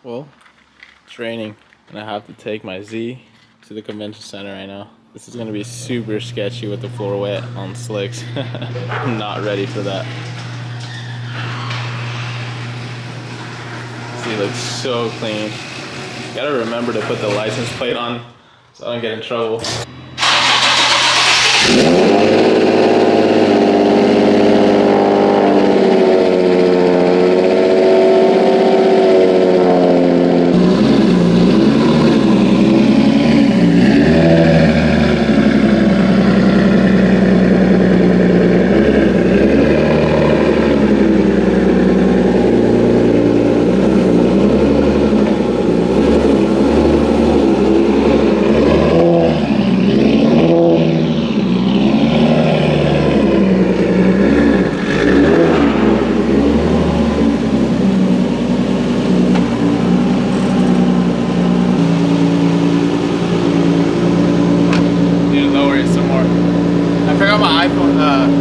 Well, it's raining and I have to take my Z to the convention center right now. This is gonna be super sketchy with the floor wet on slicks. I'm not ready for that. See, it looks so clean. Gotta remember to put the license plate on so I don't get in trouble.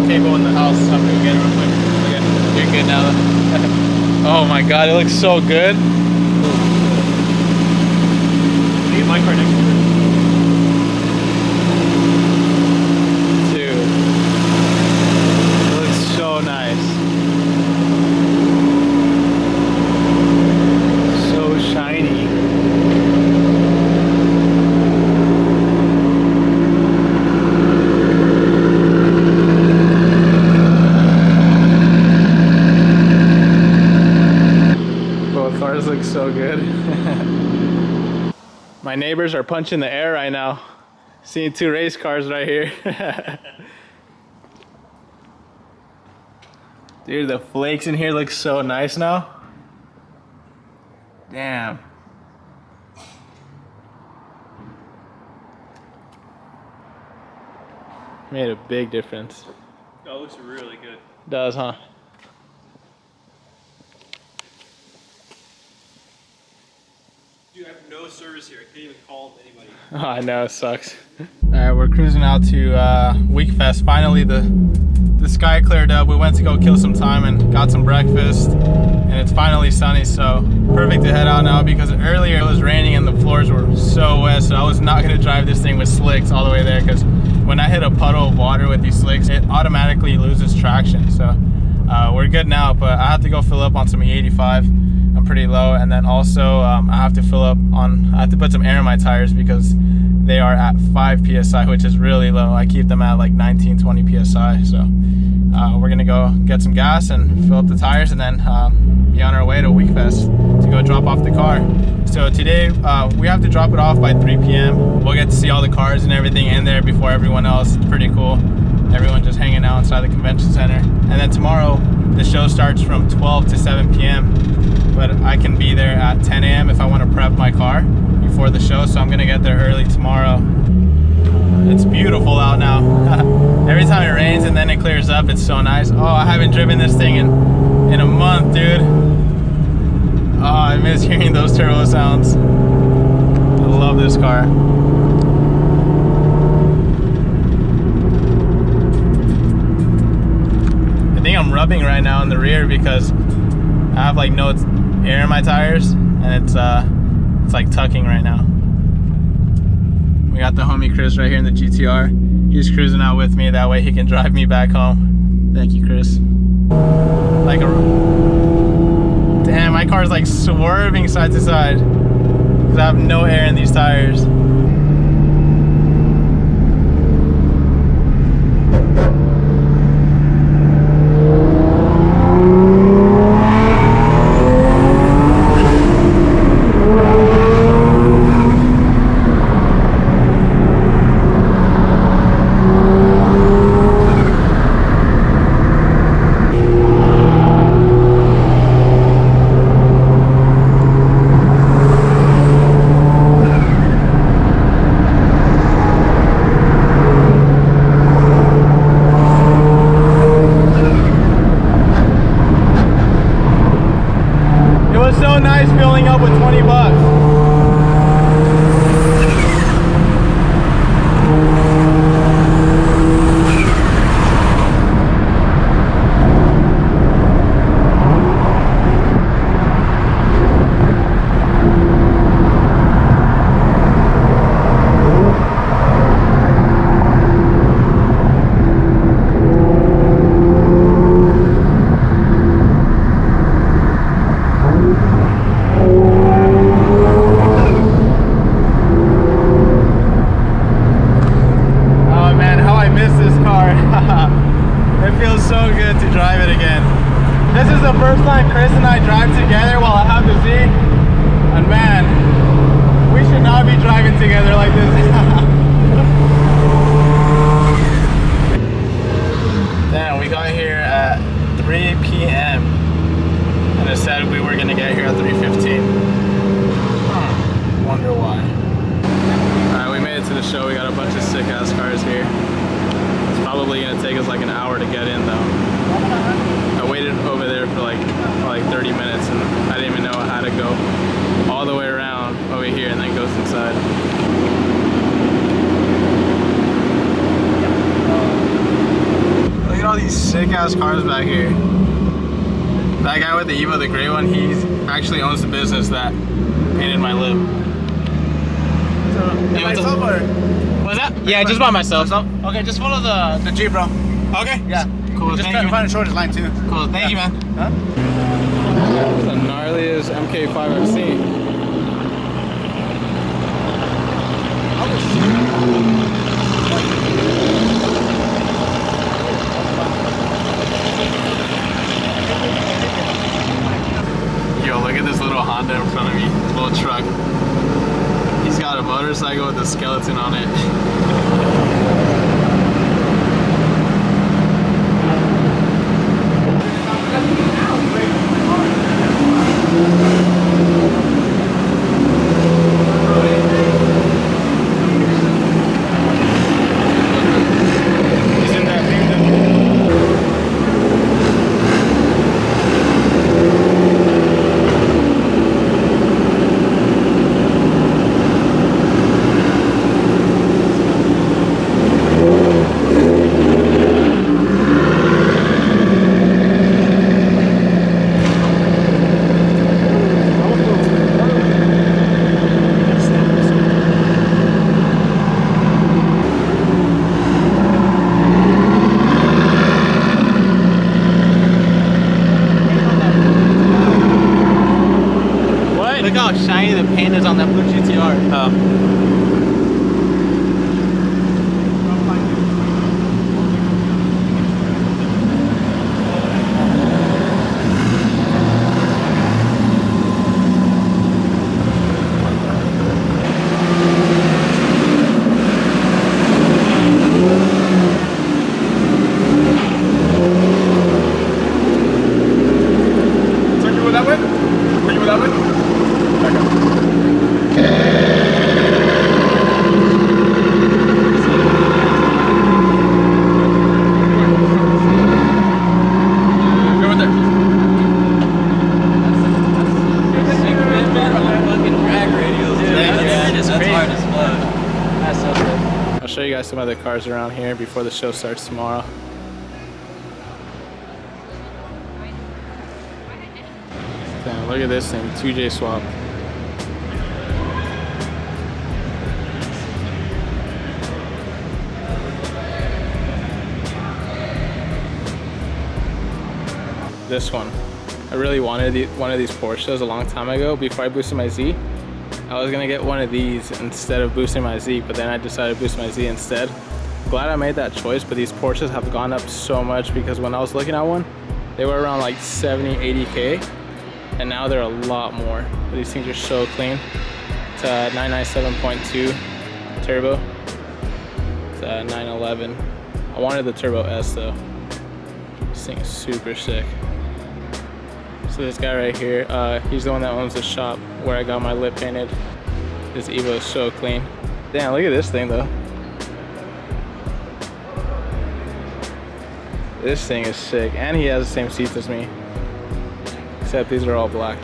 Cable in the house, so I'm gonna get it real quick. Okay, you're good now though. Oh my god, it looks so good. Leave my car next to it. Dude, it looks so nice. So shiny. Cars look so good. My neighbors are punching the air right now. Seeing two race cars right here. Dude, the flakes in here look so nice now. Damn. Made a big difference. That looks really good. Does, huh? Dude, I have no service here. I can't even call anybody. Oh, I know, it sucks. Alright, we're cruising out to Wekfest. Finally, the sky cleared up. We went to go kill some time and got some breakfast. And it's finally sunny, so perfect to head out now because earlier it was raining and the floors were so wet, so I was not going to drive this thing with slicks all the way there because when I hit a puddle of water with these slicks, it automatically loses traction. So we're good now, but I have to go fill up on some E85. I'm pretty low, and then also I have to put some air in my tires because they are at 5 psi, which is really low. I keep them at like 19-20 psi. So we're gonna go get some gas and fill up the tires, and then be on our way to Wekfest to go drop off the car. So today we have to drop it off by 3 p.m. We'll get to see all the cars and everything in there before everyone else. It's pretty cool. Everyone just hanging out inside the convention center. And then tomorrow the show starts from 12 to 7 p.m. but I can be there at 10 a.m. if I want to prep my car before the show, so I'm gonna get there early tomorrow. It's beautiful out now. Every time it rains and then it clears up, it's so nice. Oh, I haven't driven this thing in a month, dude. Oh, I miss hearing those turbo sounds. I love this car. I think I'm rubbing right now in the rear because I have like no air in my tires, and it's like tucking right now. We got the homie Chris right here in the GTR. He's cruising out with me, that way he can drive me back home. Thank you, Chris. Damn, my car's like swerving side to side because I have no air in these tires. So nice filling up with 20 bucks. ass cars back here. That guy with the Evo, the gray one, he actually owns the business that painted my lip. Yeah, what's up, or? What's that? Yeah, just by myself. Okay, just follow the G, bro. Okay. Yeah. Cool. Just Thank try you. to find a shortest line too. Cool. Thank you, man. Huh? That's the gnarliest MK5 I've seen. Yo, look at this little Honda in front of me, this little truck. He's got a motorcycle with a skeleton on it. Look how shiny the paint is on that blue GTR. Oh. So you were that way? Were you that way? I'll show you guys some other cars around here before the show starts tomorrow. Damn, look at this thing, 2J swap. This one. I really wanted one of these Porsches a long time ago before I boosted my Z. I was gonna get one of these instead of boosting my Z, but then I decided to boost my Z instead. Glad I made that choice, but these Porsches have gone up so much because when I was looking at one, they were around like 70, 80K, and now they're a lot more. These things are so clean. It's a 997.2 turbo. It's a 911. I wanted the Turbo S though. This thing is super sick. So this guy right here, he's the one that owns the shop where I got my lip painted. This Evo is so clean. Damn, look at this thing though. This thing is sick, and he has the same seats as me. Except these are all black.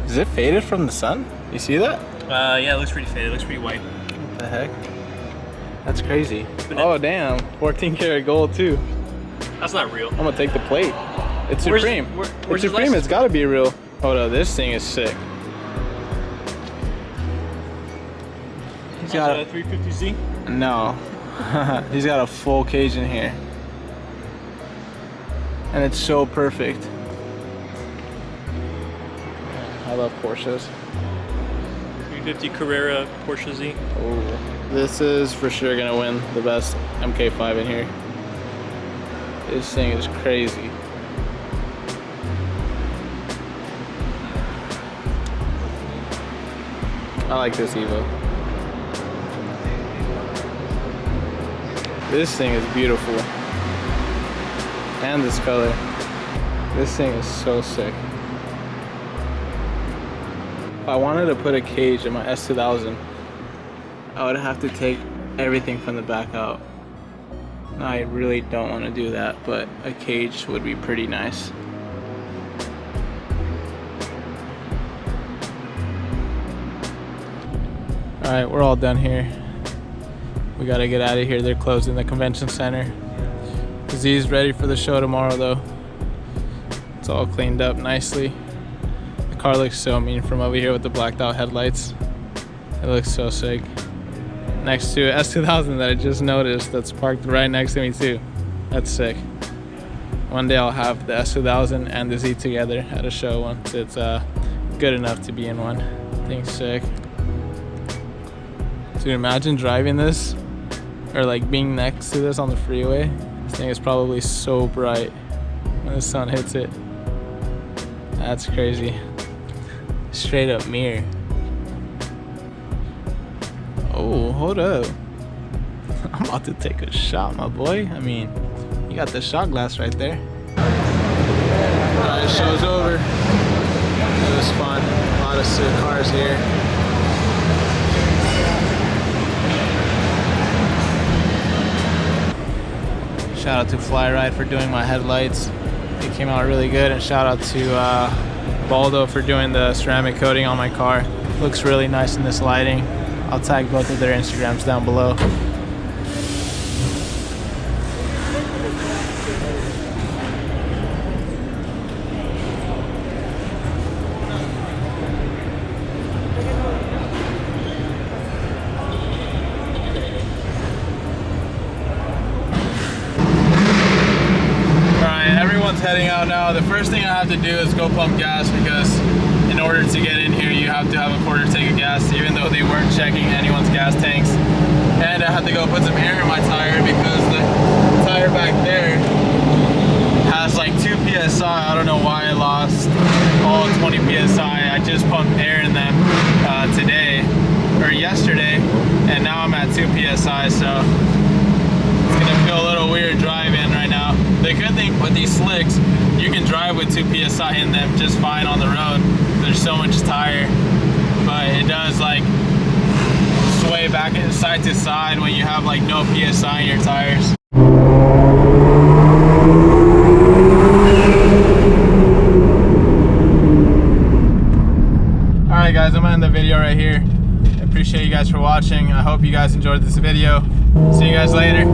Is it faded from the sun? You see that? Yeah, it looks pretty faded. It looks pretty white. What the heck? That's crazy. Oh damn, 14 karat gold too. That's not real. I'm gonna take the plate. It's Where's- Supreme. where's It's his Supreme, license it's gotta be real. Hold up, this thing is sick. He's got a 350Z. no. He's got a full cage in here. And it's so perfect. I love Porsches. 350 Carrera Porsche Z. Oh, this is for sure gonna win the best MK5 in here. This thing is crazy. I like this Evo. This thing is beautiful. And this color. This thing is so sick. If I wanted to put a cage in my S2000, I would have to take everything from the back out. I really don't want to do that, but a cage would be pretty nice. Alright, we're all done here. We gotta get out of here. They're closing the convention center. Z's ready for the show tomorrow though. It's all cleaned up nicely. The car looks so mean from over here with the blacked out headlights. It looks so sick. Next to S2000 that I just noticed that's parked right next to me too. That's sick. One day I'll have the S2000 and the Z together at a show once it's good enough to be in one. Thing's sick. Dude, imagine driving this or like being next to this on the freeway. This thing is probably so bright when the sun hits it. That's crazy. Straight up mirror. Oh, hold up. I'm about to take a shot, my boy. I mean, you got the shot glass right there. Alright, show's over. It was fun. A lot of sick cars here. Shout out to Flyride for doing my headlights. It came out really good. And shout out to Baldo for doing the ceramic coating on my car. Looks really nice in this lighting. I'll tag both of their Instagrams down below. Heading out now. The first thing I have to do is go pump gas because in order to get in here you have to have a quarter tank of gas, even though they weren't checking anyone's gas tanks. And I had to go put some air in my tire because the tire back there has like 2 psi. I don't know why I lost all 20 psi. I just pumped air in them today or yesterday, and now I'm at 2 psi, so it's gonna feel a little weird driving right now. The good thing with these slicks, you can drive with 2 psi in them just fine on the road. There's so much tire, but it does like sway back side to side when you have like no psi in your tires. Alright guys, I'm gonna end the video right here. I appreciate you guys for watching. I hope you guys enjoyed this video. See you guys later.